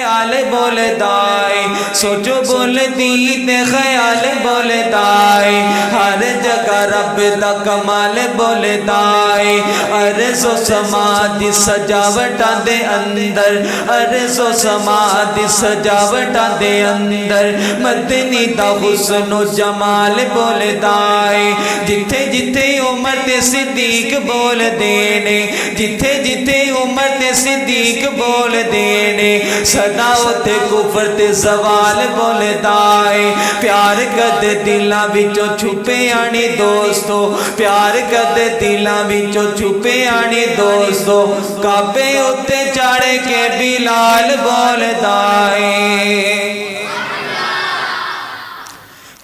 خیال بولدا ہے سوچو بولدی تے خیال بولدا ہے ہر جگہ رب دا کمال بولدا ہے عرض و سما دی سجاوٹاں دے اندر عرض و سما دی سجاوٹاں دے اندر مدنی دا حسن و جمال بولدا ہے جتھے جتھے عمر تے صدیق بول دینے جتھے جتھے عمر تے صدیق بول دینے صدا تے کفر تے زوال بولدا ہے پیار کد دلاں وچوں چھپے آنی دوستو پیار کد دلاں وچوں چھپے آنی دوستو کعبے اتے چڑھ کے بلال بولدا ہے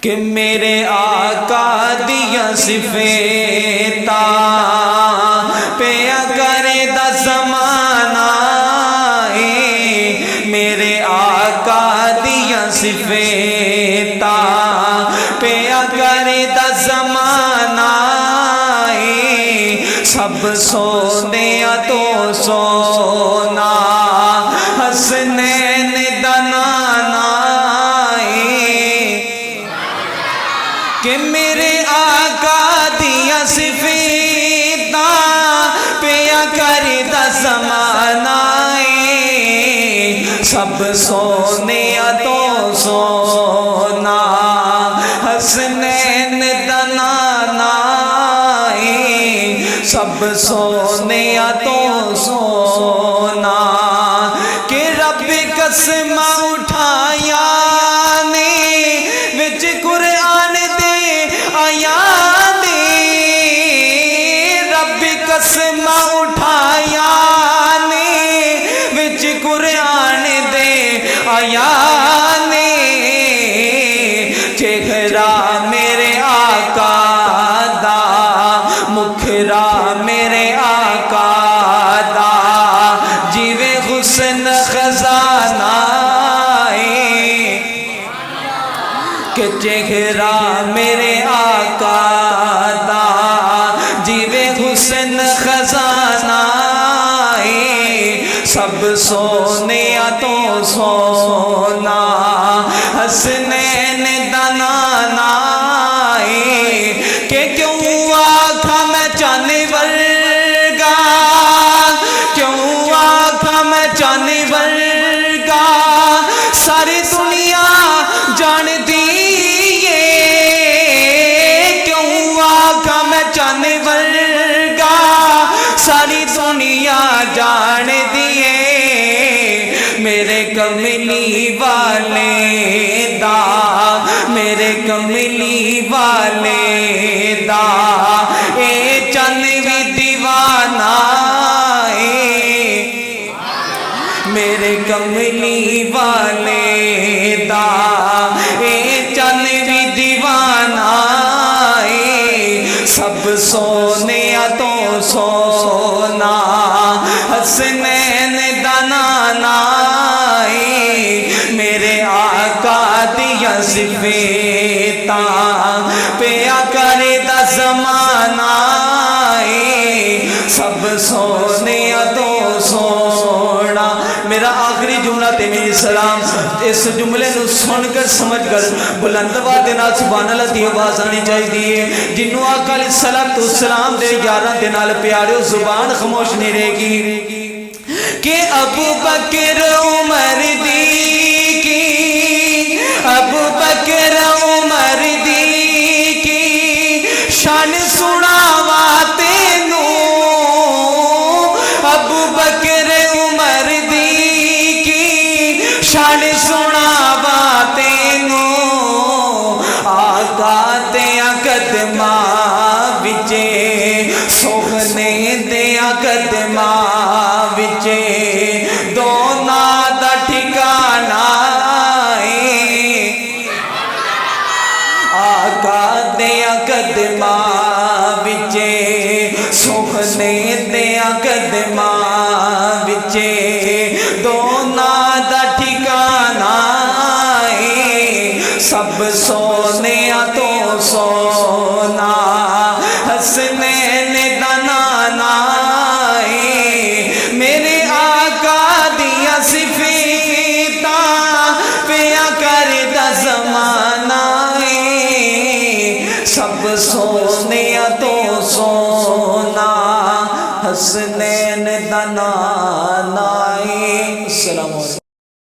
کہ میرے آقا دیا صفیتاں پیا کرے دا زمانہ میرے آقا دیا صفیتاں پیا کرے دا زمانہ سب سونے تو سونا حسنین دا نانا کہ میرے آقا دیا صفیتاں پیا کردا زمانہ سب سونے تو سونا حسنین دا نانا سب سونے تو سونا کہ رب قسم اٹھایا قسم اٹھایا نے وچ قرآن دے آیا نے چہرہ میرے آقا دا مکھرا میرے آقا دا جیوے حسن خزانہ کہ چہرہ میرے آقا دا جیوے حسن خزانہ سب سونے تو سونا حسنین دا نانا کہ کیوں آکھا میں چانے ورگا کیوں آکھا میں چانے ورگا ساری دنیا جان دیئے کیوں آکھا میں چانے ورگا ساری دنیا جان دیئے میرے کملی والے دا میرے کملی والے دا اے چن بھی دیوانہ میرے کملی والے دا اے چن بھی دیوانہ سب سونے تو سونا حسنین دا نانا میرے آقا دیا صفیتاں پیا کرے دا زمانہ سب سونے تو سونا میرا آخری جملہ تے میری سلام اس جملے نو سن کر سمجھ کر بلند آواز نال سبحان اللہ دی آواز آنی چاہیے جنوں آقا علیہ السلام دے یاراں دے نال پیارے زبان خاموش نہیں رہے گی کہ ابو بکر عمر دی کی ابو بکر عمر دی کی شان سناوا تینوں ابو بکر عمر دی کی شان سناوا تینوں آقا دیا قدماں وچے سوہنے دیا قدماں وچے دونا دا ٹھکانہ آقا دیا قدماں وچے سوہنے دیا قدماں وچے دونا دا ٹھکانہ سب سونے تو سونا حسنین دا نانا میرے آقا دیا صفیتاں زمانہ ہے، سب سونے تو سونا حسنین دا نانا ہے۔ السلام علیکم۔